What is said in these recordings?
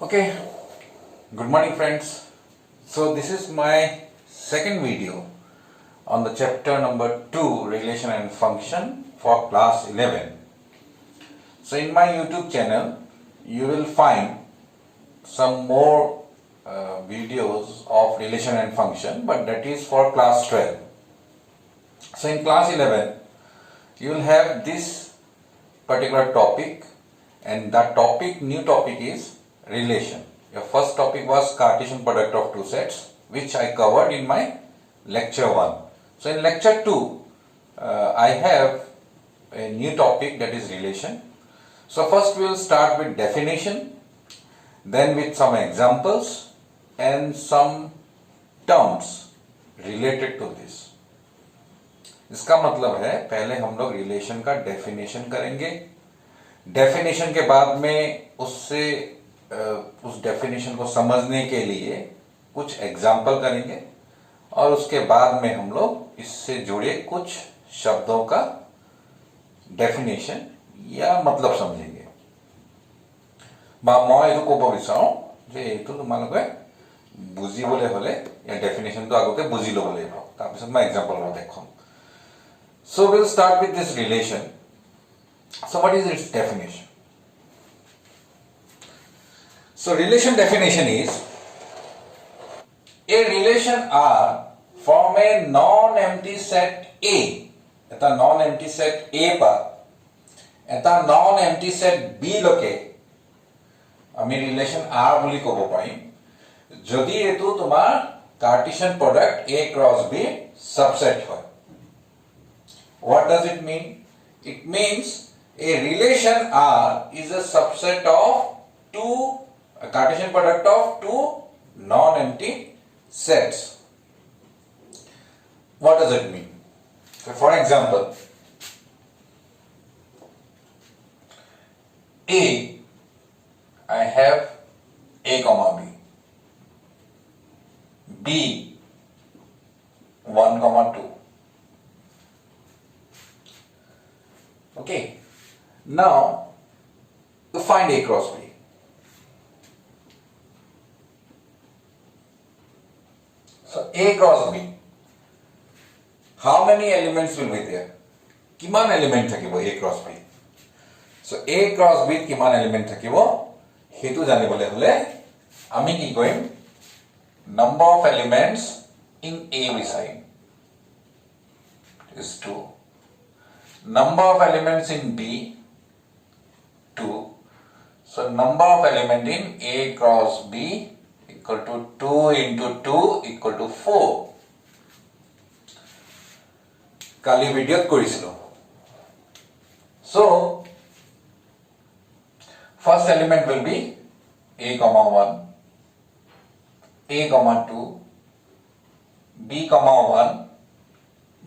Okay, good morning friends. So this is my second video on the chapter number 2 relation and function for class 11. So in my YouTube channel you will find some more videos of relation and function, but that is for class 12. So in class 11 you will have this particular topic, and that new topic is relation. Your first topic was Cartesian product of two sets, which I covered in my lecture 1. So in lecture 2 I have a new topic, that is relation. So first we will start with definition, then with some examples and some terms related to this. इसका मतलब है पहले हम लोग relation का definition करेंगे, definition के बाद में उससे उस डेफिनेशन को समझने के लिए कुछ एग्जाम्पल करेंगे, और उसके बाद में हम लोग इससे जुड़े कुछ शब्दों का डेफिनेशन या मतलब समझेंगे. মই এইটো ক'ব বিচাৰো যে এইটো তোমালোকে বুজিবলৈ হলে या डेफिनेशनটো আগতে বুজি ল'ব লাগিব, তাৰপিছত মই এক্সাম্পল দেখাম. So we'll start with this relation. So what is its definition? So relation definition is: a relation R from a non-empty set A. এটা non-empty set A পা এটা non-empty set B লকে আমি relation R বুলি ক'ব পাৰিম যদি এটো তোমাৰ Cartesian product A cross B subset হয়. What does it mean? It means a relation R is a subset of a Cartesian product of two non-empty sets. What does it mean? So for example, I have A comma B, B 1 comma 2. Okay, now to find A cross B. So A cross B, how many elements will be there? কিমান element থাকিব A cross B? So A cross B কিমান element থাকিব হেতু জানিবলৈ হলে আমি কি কৰিম, number of elements in A বিচাৰিম is 2. Number of elements in B 2. So number of element in A cross B equal to 2 into 2 equal to 4. কালি ভিডিওত কৰিছিল. So first element will be A comma 1, A comma 2, B comma 1,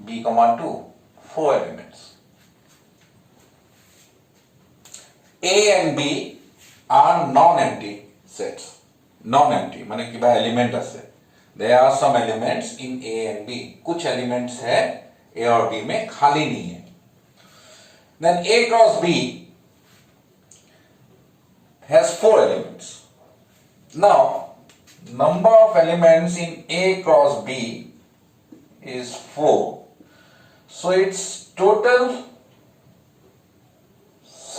B comma 2, 4 elements. A and B are non-empty sets. Non-empty माने किबा element আছে. There are some elements in A and B. कुछ elements है A और B में खाली नहीं है. Then A cross B has 4 elements. Now number of elements in A cross B is 4. So its total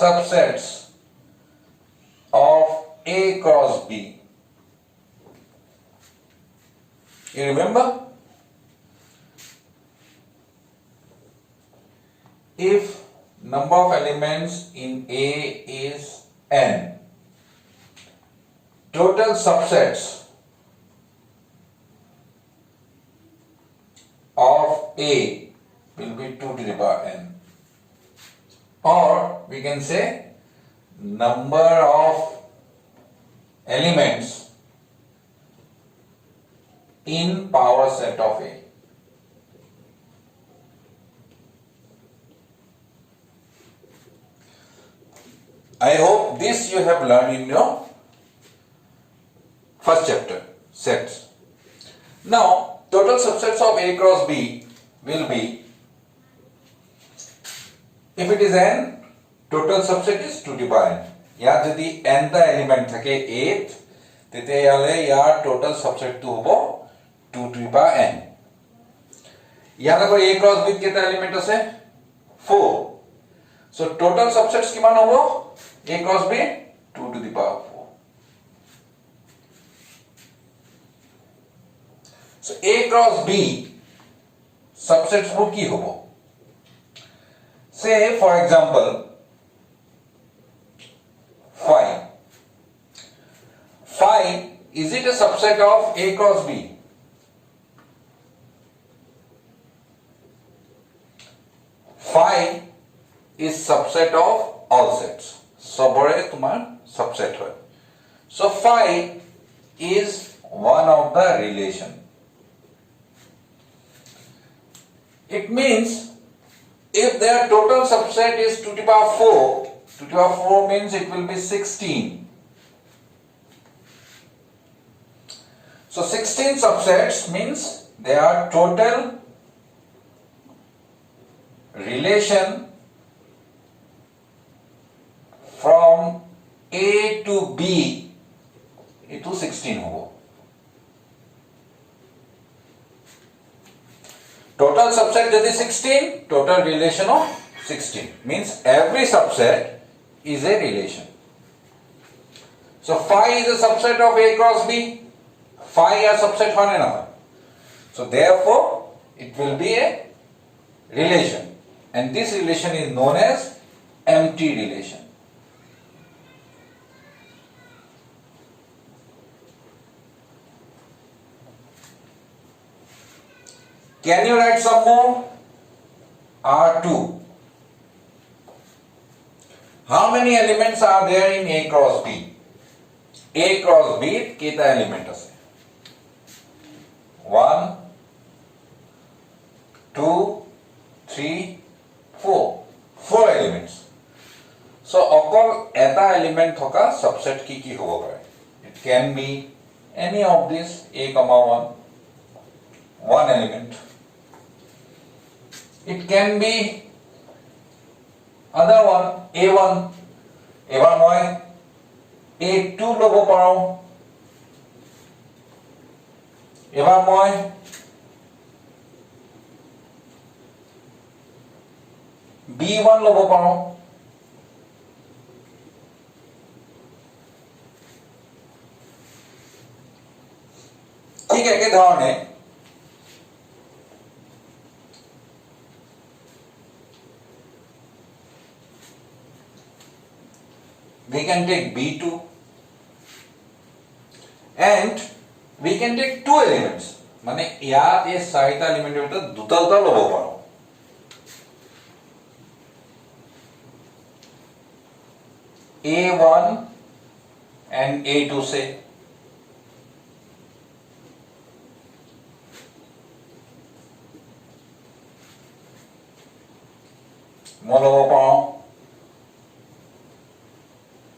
subsets of A cross B. You remember? If number of elements in A is n, total subsets of A will be 2 to the power n. Or we can say number of elements in power set of A. I hope this you have learned in your first chapter, sets. Now total subsets of A cross B will be, if it is n, total subset is 2 to the power n. यहाँ यदि n टा element থাকে 8 তেতিয়া ইয়ালে ইয়াৰ total সাবসেটটো হ'ব 2 to the power n ইয়াত আকৌ a cross b কেটা এলিমেন্ট আছে 4 so total subsets কিমান হ'ব a cross b 2 to the power 4 so a cross b subsets বোৰ কি হ'ব say for example 5 is it a subset of a cross b 5 is subset of all sets सबरे तुम्हार subset होय so 5 is one of the relation it means if their total subset is 2 to the power 4 2 to the power 4 means it will be 16 so 16 subsets means they are total relation from A to B into 16 hobo. Total subset jadi 16, total relation of 16 means every subset is a relation. So phi is a subset of A cross B. Phi is a subset hone na. So therefore it will be a relation. And this relation is known as empty relation. Can you write some more? R2. How many elements are there in A cross B? A cross B kita element ase? 1, 2, 3, 4 elements. So okol eta element thoka subset ki hobo pare. It can be any of these a comma 1 element. It can be other one a1 moi a2 lobo paro ebar moi b1 lobo paro ठीक है के ধৰণে we can take B2 and we can take two elements মানে ইয়াত এই চাৰিটা এলিমেন্টৰ ভিতৰত দুটা দুটা ল'ব পাৰো A1 and A2 से মই ল'ব পাৰো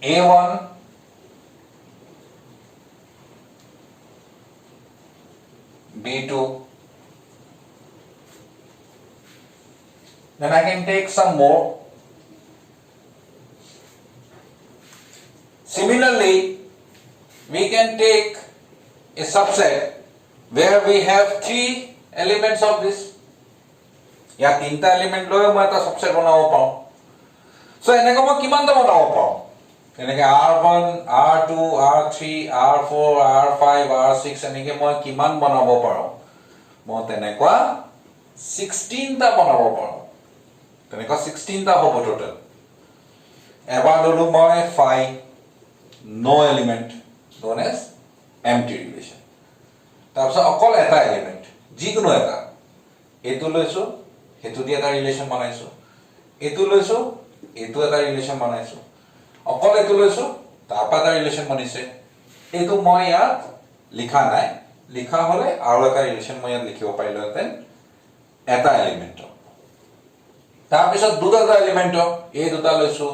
A1 B2 then I can take some more similarly we can take a subset where we have three elements of this या तीनটা এলিমেন্ট লৈ মই এটা সাবসেট বনাব পাৰো সো এনেকৈ মই কিমানটা বনাব পাৰো এনেকৈ R1 R2 R3 R4 R5 R6 এনেকৈ মই কিমান বনাব পাৰো মই তেনেকুৱা 16 টা বনাব পাৰো তেনেকুৱা 16 টা হ'ব টোটাল এবাৰ ললো মই 5 no element known as empty relation তাৰপিছত অকল এটা এলিমেন্ট যিকোনো এটা এটো লৈছো হেতু দি এটা ৰিলেশন বনাইছো এটো লৈছো এটো এটা ৰিলেশন বনাইছো অকল এটো লৈছো তাৰপা এটা ৰিলেশন বনিছে এটো মই ইয়াত লিখা নাই লিখা হলে আৰু এটা ৰিলেশন মই ইয়াত লিখিব পাৰিলোহেঁতেন এটা এলিমেন্ট তাৰপিছত দুটা এলিমেন্ট এই দুটা লৈছো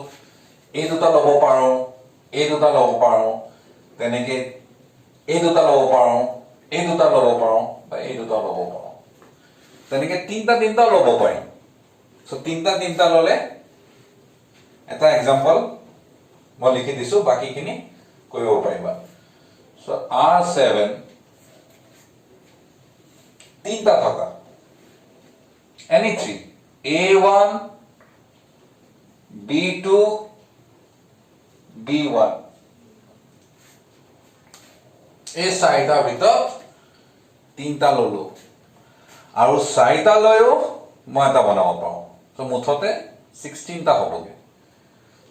এই দুটা ল'ব পাৰো এই দুটা ল'ব পাৰো তেনেকৈ এই দুটা ল'ব পাৰো এই দুটা ল'ব পাৰো বা এই দুটা ল'ব পাৰো তেনেকৈ তিনটা ল'ব পাৰিম সো তিনটা ললে এটা এক্সাম্পল মই লিখি দিছো বাকিখিনি কৰিব পাৰিবা So R7 তিনটা থাকা any three A1 B2 B1 এই চাৰিটাৰ ভিতৰত তিনটা ললো আৰু চাৰিটা লৈও মই এটা বনাব পাৰোঁ so মুঠতে 16টা হ'বগে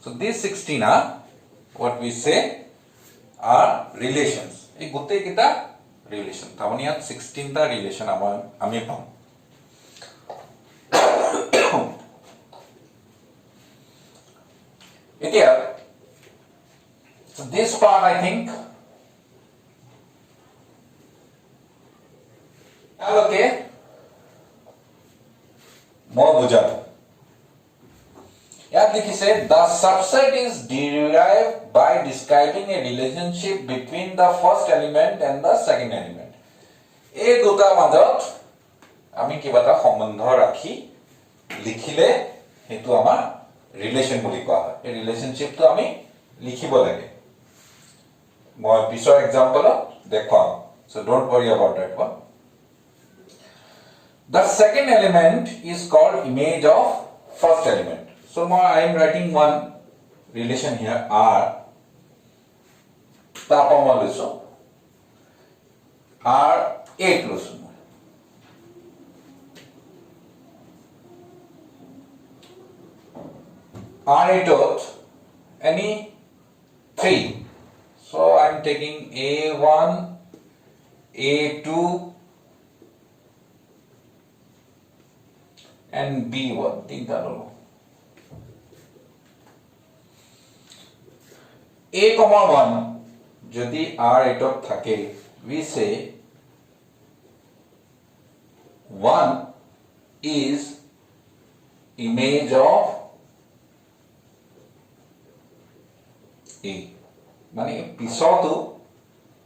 so these 16 are what we say are relations এই গোটেই কেইটা ৰিলেশ্যন তাৰমানে ইয়াত 16টা ৰিলেশ্যন আমি পাম এতিয়া so this part I think okay more বুজাম ইয়াত লিখিছে the subset is derived by describing a relationship between the first element and the second element এই দুটা মাজত আমি কিবা এটা সম্বন্ধ ৰাখি লিখিলে হেতু আমাৰ ৰিলেশ্যন বুলি কোৱা হয় এই ৰিলেশ্যনশিপটো আমি লিখিব লাগে মই পিছৰ এক্সাম্পল দেখুৱাম so don't worry about that one the second element is called image of first element so I am writing one relation here R tapa মই লৈছো R8 লৈছো R8 any 3 so I am taking A1 A2 and B1 তিনটা ললো A, 1 যদি R8 থাকে we say 1 is image of A মানে পিছতো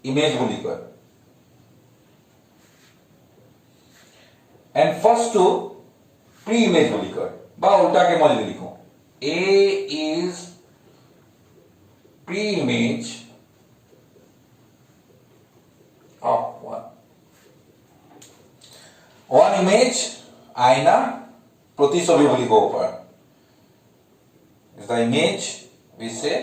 image বুলি কয় and first to pre-image বুলি কয় বা উল্টাকে মই যদি লিখো A is pre-image of one image আইনা প্ৰতিছবি বুলি ক'ব পাৰা is the image we say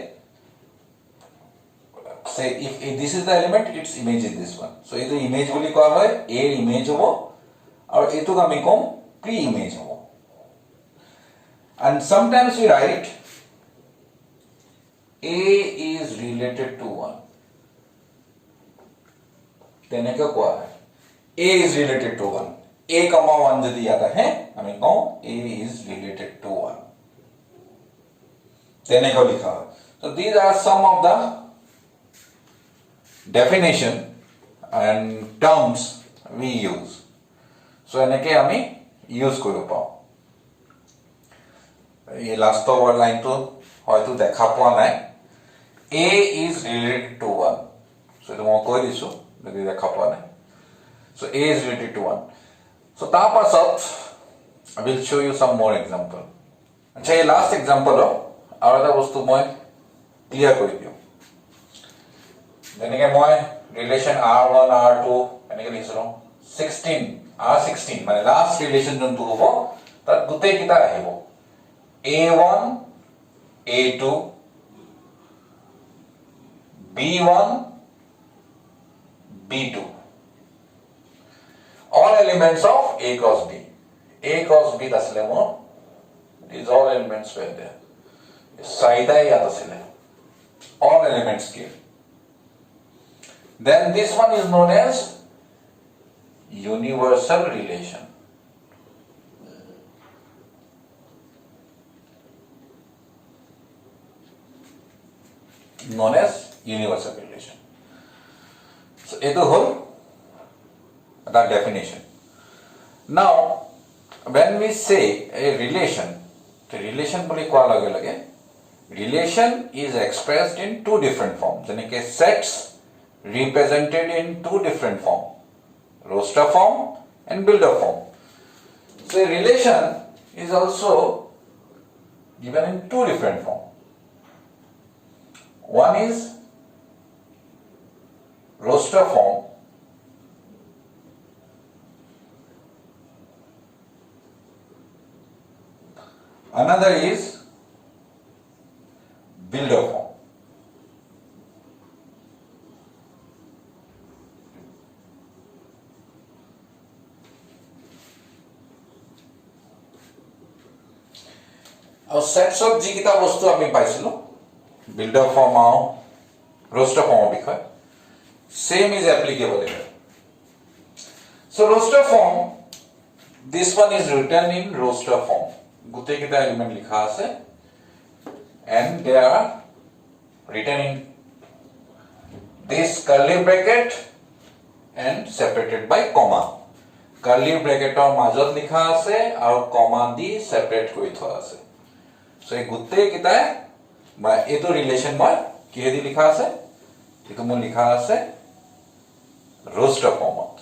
if this is the element its image is this one so এইটো image বুলি কোৱা হয় a image হ'ব আৰু এইটোক আমি কম pre-image হ'ব and sometimes we write A is related to 1 তেনেকৈ কোৱা হয় A is related to 1 A, 1 যদি ইয়াত আহে আমি কওঁ A is related to 1 তেনেকৈ লিখা হয় so these are some of the definition and terms we use so এনেকৈ আমি ইউজ কৰিব পাওঁ এই লাষ্টৰ লাইনটো হয়তো দেখা পোৱা নাই A is related to 1 so এইটো মই কৈ দিছো যদি দেখা পোৱা নাই so A is related to 1 so তাৰ পাছত I will show you some more example আচ্ছা এই লাষ্ট এক্সাম্পল আৰু এটা বস্তু মই ক্লিয়াৰ কৰি দিওঁ যেনেকৈ মই ৰিলেশ্যন R1 R2 এনেকৈ লিখিছিলোঁ 16 R16 মানে লাষ্ট ৰিলেশ্যন যোনটো হ'ব তাত গোটেইকেইটা আহিব A1 A2 B1 B2 all elements of A cross B B asile mo these all elements were there saida yat asile all elements came then this one is known as universal relation known as universal relation so eto hol that definition now when we say a relation the relation boli kwa lage relation is expressed in two different forms janike sets represented in two different forms roster form and builder form so a relation is also given in two different forms one is roster form, another is builder form. और sets of जिकिता वस्तु आमी पाइছিলো builder form और roster form বিষয় same is applicable here. So roster form, this one is written in roster form. गुटे किता element लिखा আছে and they are written in this curly bracket and separated by comma. Curly bracket और মাজত लिखा আছে और comma দি separate কৰি থোৱা আছে. So এই গুটে কিটা বা এটো রিলেশন মই কিহেদি লিখা আছে এটো মই লিখা আছে roster ফর্মত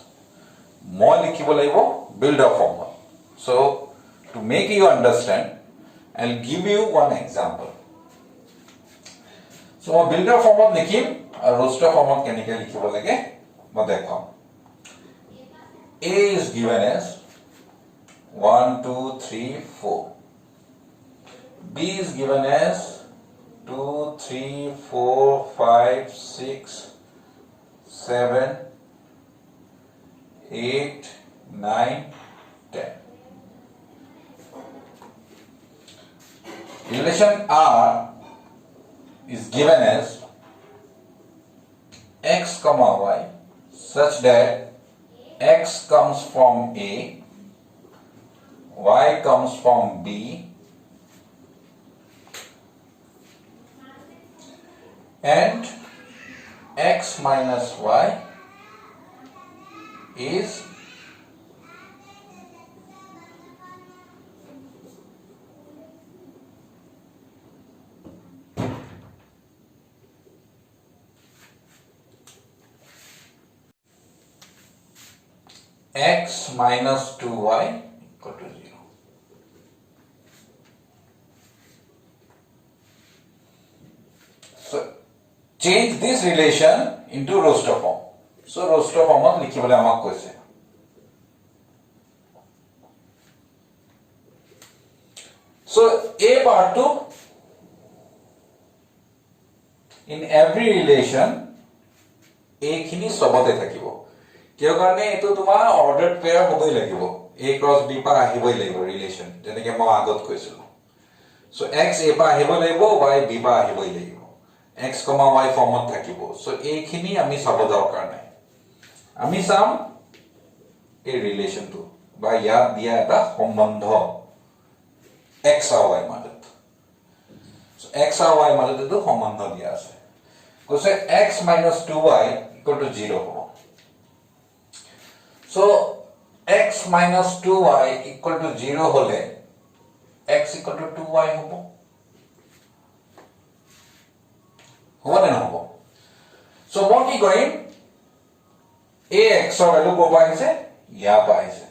মই লিখিব লাগিব builder ফর্মত. So to make you understand, I'll give you one example. So মই builder ফর্মত লিখিম আৰু roster ফর্মত কেনেকৈ লিখিব লাগে মই দেখাম. A is given as 1 2 3 4. B is given as 2 3 4 5 6 7 8 9 10. Relation R is given as x comma y such that x comes from A, y comes from B, and x minus y is x minus 2y equal to 0. So change this relation into roster form. So roster form of likhibole amak koise. So a part to in every relation a khini sobote thakibo. কিয় কাৰণে এটো তোমাৰ অৰ্ডাৰড pair হ'বই লাগিব a cross b পা আহিবই লাগিব relation যেনেকৈ মই আগত কৈছিলো. সো x a পা আহিব লাগিব y b পা আহিবই লাগিব x, y ফৰ্মত থাকিব. সো এইখিনি আমি চাব দৰকাৰ নাই. আমি চাম এই ৰিলেশনটো বা ইয়াত দিয়া এটা সম্বন্ধ x আৰু y মাজত. সো x আৰু y মাজত এটা সম্বন্ধ দিয়া আছে. কৈছে x - 2y = 0 হ'ব. So x minus 2y equal to 0 hole x equal to 2y hobo. Hobo na hobo. So moi ki korim a x or value ko paise ya paise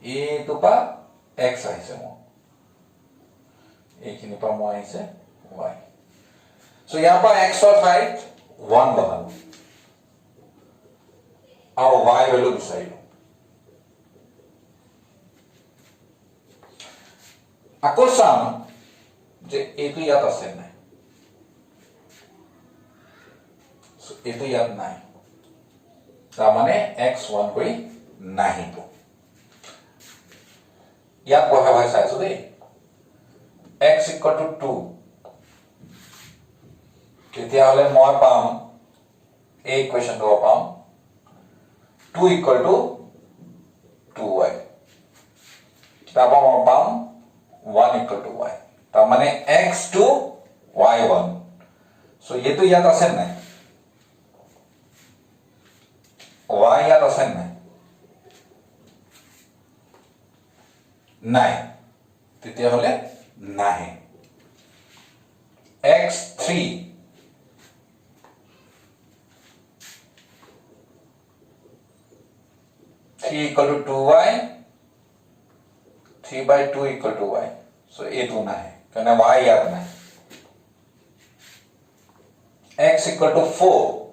a to pa x aise mo a kini pa mo aise y. So ya pa x or height 1 banal aur y value bisailo. আকৌ চাম যে এইটো ইয়াত আছে নাই. এইটো ইয়াত নাই তাৰ মানে x1 কৰি নাহিব. ইয়াত বহাই বহাই চাইছো দেই x = 2 তেতিয়াহ'লে মই পাম এই ইকুৱেশ্যনটো পাম 2 = 2y. তাৰপৰা মই পাম 1 = y. তাৰ মানে x2 y1. সো এইটো ইয়াত আছে নাই y ইয়াত আছে নাই নাই তেতিয়াহ'লে নাহে. x3 = 2y 3/2 = y. So এইটো নাহে কাৰণ y ইয়াত নাই. x = 4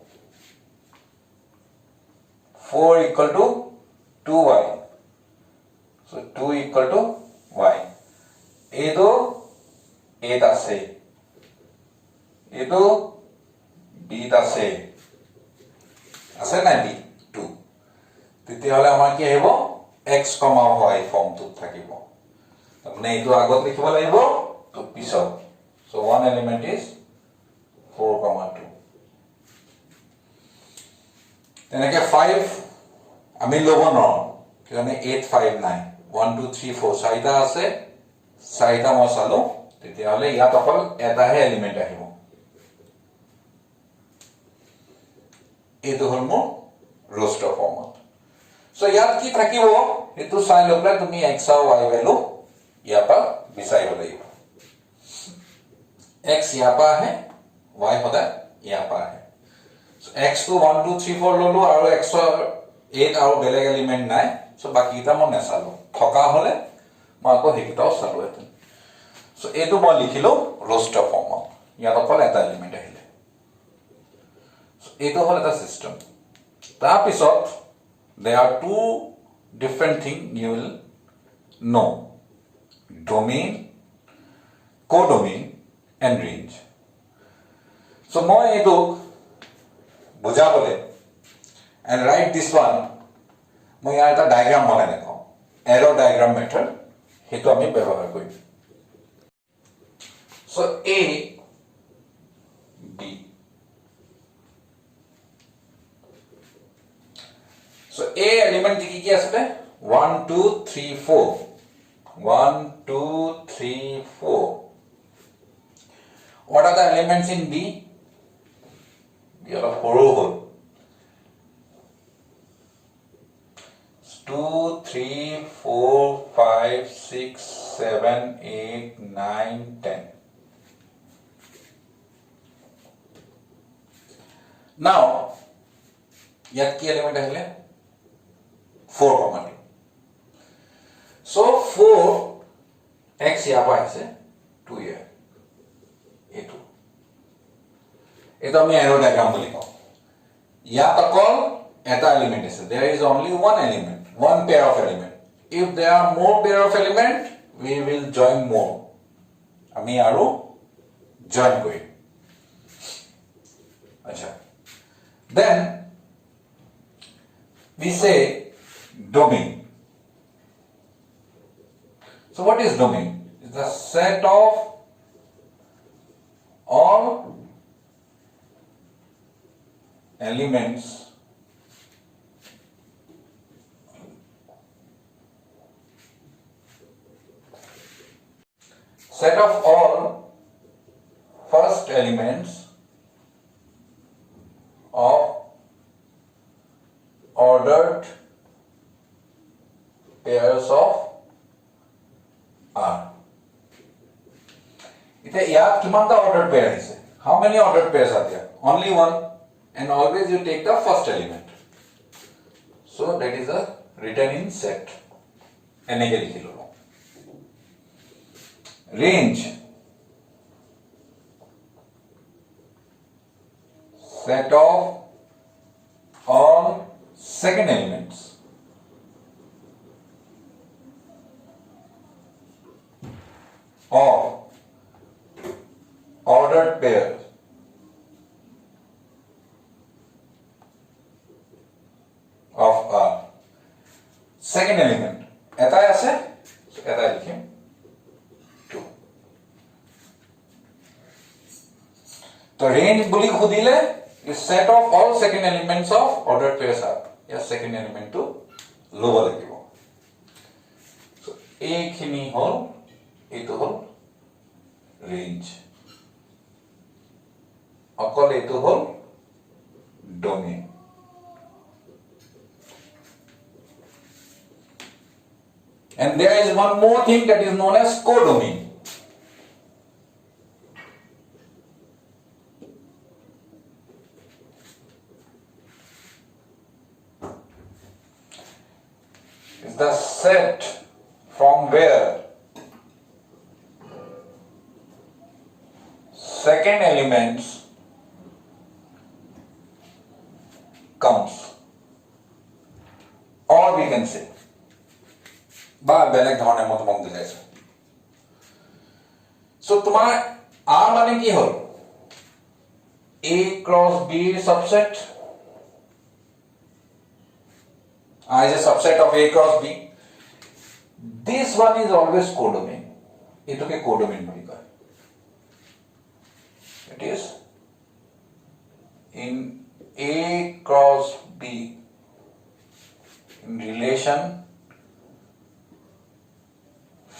4 equal to 2y. So 2 equal to y. Edo 8 আছে, edo b আছে, আছে নাই b 2. তেতিয়াহলে আমাৰ কি আহিব x, y ফৰ্মটোত থাকিব. তাৰমানে এইটো আগত লিখিব লাগিব তো পিছত. So one element is 4, 2. তেনেকে 5 আমি ল'ব নোৱাৰো কিয়নো 8, 5 নাই. 1 2 3 4 চাৰিটা আছে, চাৰিটা মই চালো, তেতিয়াহলে ইয়াত অকল এটাহে এলিমেন্ট আহিব. এইটো হ'ল মোৰ roster ফৰ্মত. So ইয়াত কি থাকিব সেইটো চাই লৈ পেলাই তুমি x আৰু y ভ্যালু ইয়াৰ পৰা বিচাৰিব লাগিব. x ইয়াৰ পৰা আহে, y সদায় ইয়াৰ পৰা আহে. So x to 1 2 3 4 ললো আৰু x ৰ 8 আৰু বেলেগ এলিমেন্ট নাই. So বাকিটা মই নেচালো, থকা হলে মই আকৌ হেকিটাও চালো হেতেন. So এইটো মই লিখিলো roster ফৰ্মত, ইয়াত অকল এটা এলিমেন্ট আহিলে. So এইটো হ'ল এটা সিস্টেম. তাৰ পিছত there are two different things you will know: domain, codomain and range. So মই এইটো বুজাবলে and write this one, মই ইয়াৰ এটা ডায়াগ্ৰাম বনাই দেখাও. এৰো ডায়াগ্ৰাম মেথড সেইটো আমি ব্যৱহাৰ কৰিম. So A, B. So A element কি আছে? 1 2 3 4. 1 2 3 4. What are the elements in B? We are a hole. 2 3 4 5 6 7 8 9 10. Now ইয়াত কি এলিমেন্ট আহিলে? 4, 2. So 4 x ইয়াৰ পৰা আহিছে 2 ইয়াৰ. এইটো আমি এৰো ডায়াগ্ৰাম বুলি কওঁ. ইয়াত অকল এটা এলিমেন্ট আছে. There is only one element, one pair of element. If there are more pair of element, we will join more. আমি আৰু join কৰিম. আচ্ছা. Then we say domain. So what is domain? It's the set of all elements first elements of ordered pairs of R. Here, kimanta ordered pair is? How many ordered pairs are there? Only one, and always you take the first element. So that is a written in set. Range, set of all second elements of ordered pairs of R. Second element এটাই আছে, এটাই লিখিম 2. তো range বুলি খুদিলে is set of all second elements of ordered pairs R. Yes, second element to লব লাগিব. So এইখিনি হল, এইটো হল range. অকল এইটো হল domain. And there is one more thing that is known as codomain. It's the set from where second elements comes. So তোমাৰ R মানে কি হ'ল? A cross B subset. R is a subset of A cross B. This one is always codomain. এটাকে codomain বলি কয়. It is in A cross B in relation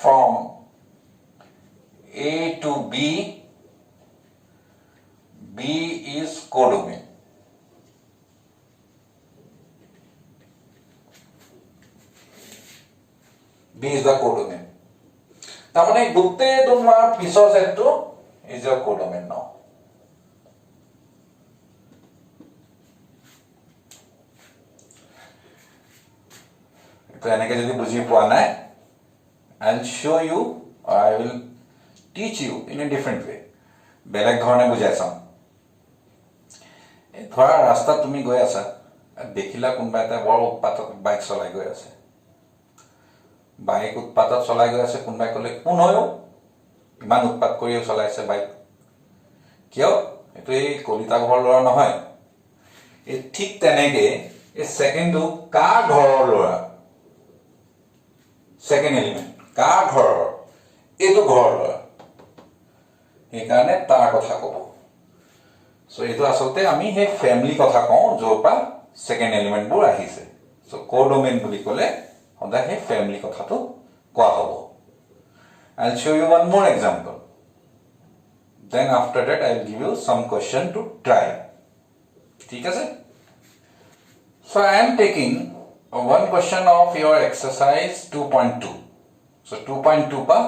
from A to B, B is codomain. B is the codomain. তাৰমানে গোটেই তোমাৰ পিছৰ সেটটো is your codomain now. তো এনেকে যদি বুজি পোৱা নাই, I'll show you or I will teach you in a different way. বেলেগ ধৰণে বুজাই চাম। ধৰা ৰাস্তাত তুমি গৈ আছা, দেখিলা কোনোবা এটা বৰ উৎপাতত বাইক চলাই গৈ আছে। বাইক উৎপাতত চলাই গৈ আছে, কোনোবাই ক'লে কোন হয় ইমান উৎপাত কৰিও চলাইছে বাইক? কিয়? এইটো এই কলিতা ঘৰৰ ল'ৰা নহয়। এই ঠিক তেনেকে এই ছেকেণ্ডটো কাৰ ঘৰৰ ল'ৰা? সেকেন্ড এলিমেন্ট কাৰ ঘৰৰ? এইটো ঘৰৰ ল'ৰা, সেইকাৰণে তাৰ কথা ক'ব। সো এইটো আচলতে আমি সেই ফ্যামিলি কথা কওঁ য'ৰ পৰা সেকেন্ড এলিমেন্টবোৰ আহিছে। সো কোডোমেইন বুলি ক'লে সদায় সেই ফ্যামিলি কথাটো কোৱা হ'ব। I'll show you one more example. Then after that I'll give you some question to try. ঠিক আছে? So I am taking one question of your exercise 2.2. So 2.2 pa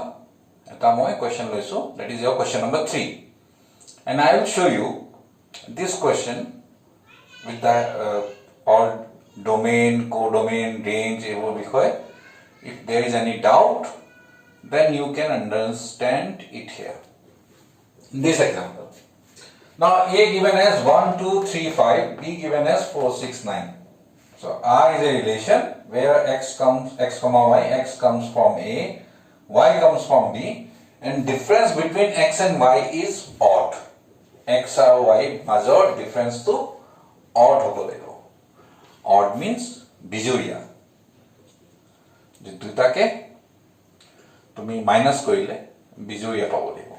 eta moi question loisu, that is your question number 3, and I will show you this question with the all domain, codomain, range ebor bikhoy. If there is any doubt, then you can understand it here in this example. Now A given as 1 2 3 5, B given as 4 6 9. So R is a relation where x comma y, x comes from A, y comes from B, and difference between x and y is odd. X or y major difference to odd hobo lego. Odd means bijuria. Je dutake tumi minus korile bijuria pabo lego.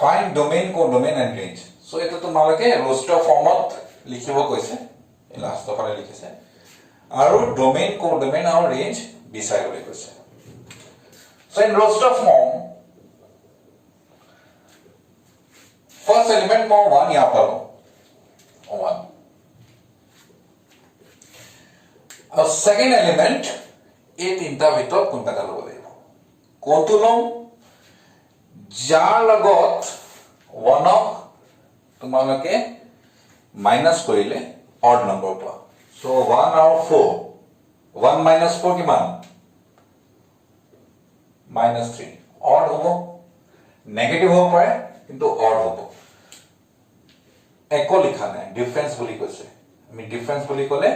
Find domain, codomain and range. So eta tumalake roster format likhibo koise. Last of all লিখেছে আৰু domain, codomain আৰু range বিচাৰিবলৈ কৈছে। So in roster form, first element মই 1 ইয়াৰ পালো 1, আৰু second element এই তিনটা ভিতৰত কোনটা ল'ব লাগিব? কোনটো লম? যাৰ লগত 1ক তোমালোকে মাইনাছ কৰিলে odd number pa. So 1 or 4. 1 minus 4 kiman? Minus 3. Odd hobo. Negative hobo pare, kintu odd hobo. Eko likha nai, difference boli koise. Ami difference boli kole,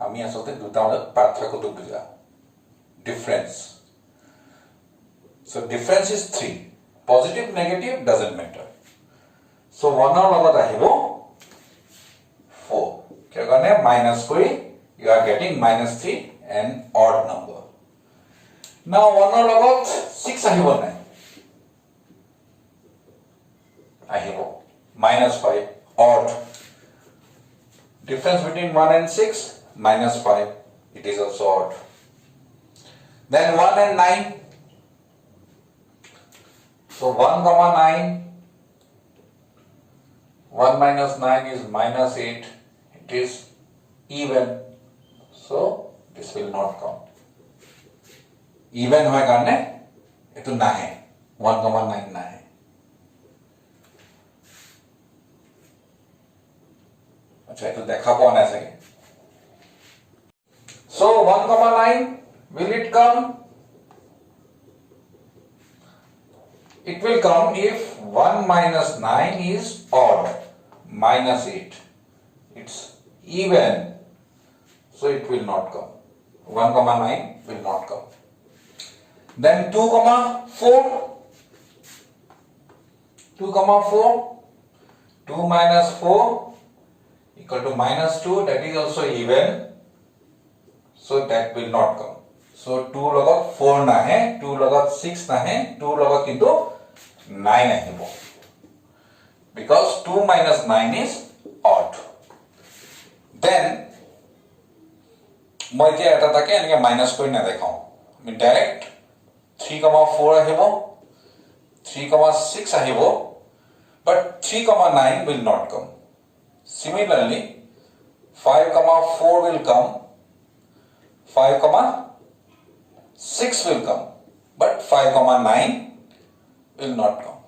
ami asolte duta parthakyo to bujha. Difference. So difference is 3. Positive, negative doesn't matter. So 1 or logot ahibo 4. Minus 3, you are getting minus 3, an odd number. Now 1 or logot 6 ahibo nai. Ahibo minus 5, odd. Difference between 1 and 6, minus 5, it is also odd. Then 1 and 9. So 1 comma 9, 1 minus 9 is minus 8. It is even, so this will not count. Even hoy karne etu nahe 1,9 nahe. Acha etu dekha poa nai sage. So 1,9 will it come? It will come if 1 minus 9 is odd, minus 8. It's even, so it will not come. 1,9 will not come. Then 2,4, 2 comma 4, 2 minus 4 equal to minus 2, that is also even, so that will not come. So 2 লগত 4 nahe, 2 লগত 6 nahe, 2 লগত kintu 9 ahibo, because 2 minus 9 is odd. Then মই এতিয়া এটা তাকে এনেকে minus কৰি না দেখাও, আমি ডাইৰেক্ট 3,4 আহিব, 3,6 আহিব, but 3,9 will not come. Similarly 5,4 will come, 5,6 will come, but 5,9 will not come.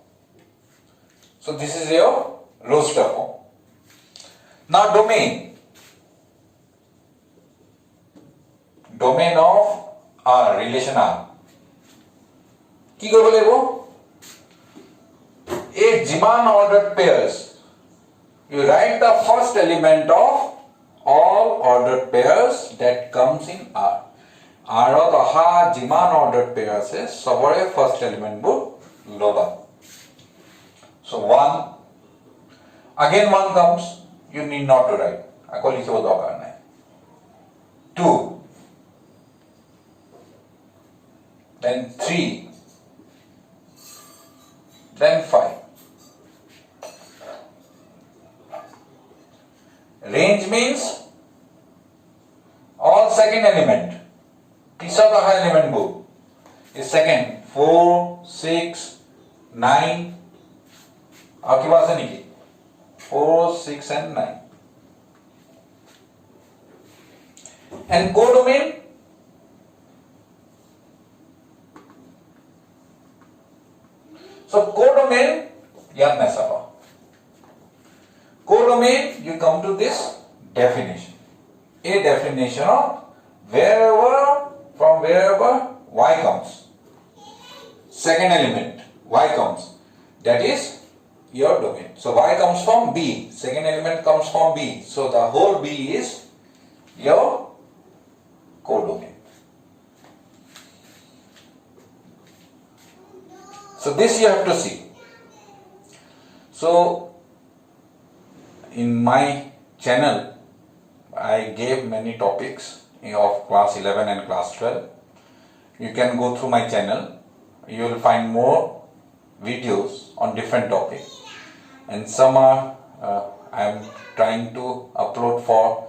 So this is your roster form. Now domain of R, relation R. কি কৰিব লাগিব? A যিমান ordered pairs, you write the first element of all ordered pairs that comes in R. R ত অহা যিমান ordered pair আছে সবৰে first element বোৰ লবা. So 1, again 1 comes, you need not to write, আকৌ লিখিব দৰকাৰ নাই. 2, then 3, then 5. Range means all second element. Pisa the high element book is second. 4, 6, 9. Aur kiba ase niki? 4, 6 and 9. And codomain, so codomain yaad nahi saba. Codomain, you come to this definition. A definition of from wherever y comes. Second element, y comes. That is your domain. So y comes from B. Second element comes from B. So the whole B is your codomain. So this you have to see. So in my channel, I gave many topics of class 11 and class 12. You can go through my channel. You will find more videos on different topics. And some are I am trying to upload for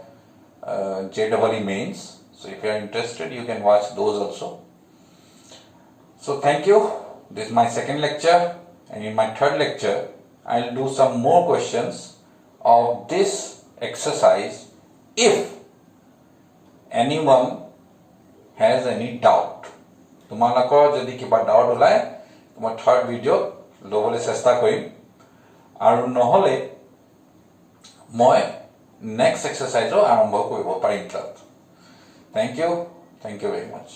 JEE mains. So if you are interested, you can watch those also. So thank you. This is my second lecture. And in my third lecture, I will do some more questions of this exercise if anyone has any doubt. তোমালোকৰ যদি কিবা doubt ওলায় মই third video ল'বলৈ চেষ্টা কৰিম, আৰু নহলে মই নেক্সট এক্সাৰসাইজো আৰম্ভ কৰিব পাৰিম তাত. Thank you very much.